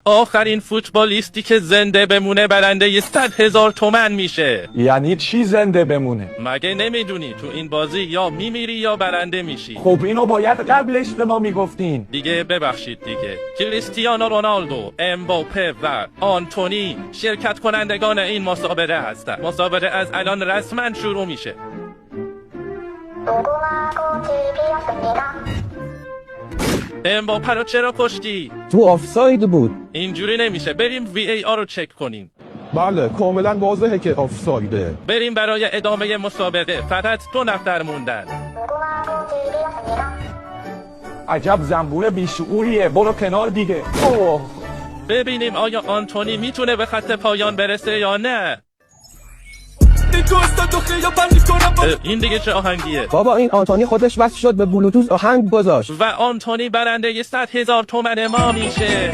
آخرین فوتبالیستی که زنده بمونه برنده 100,000 تومن میشه. یعنی چی زنده بمونه؟ مگه نمیدونی تو این بازی یا میمیری یا برنده میشی؟ خب اینو باید قبلش به ما میگفتین. دیگه ببخشید دیگه. کریستیانو رونالدو، امباپه و آنتونی شرکت کنندگان این مسابقه هستند. مسابقه از الان رسما شروع میشه. امباپه رو چرا کشتی؟ تو آفساید بود. اینجوری نمیشه. بریم VAR رو چک کنیم. بله کاملا واضحه که آفسایده. بریم برای ادامه مسابقه. فقط 2 نفر موندن. عجب زنبور بیشعوریه. برو کنار دیگه. اوه. ببینیم آیا آنتونی میتونه به خط پایان برسه یا نه. این دیگه چه آهنگیه؟ بابا این آنتونی خودش وصل شد به بلوتوث آهنگ گذاشت. و آنتونی برنده 100,000 تومن ما میشه.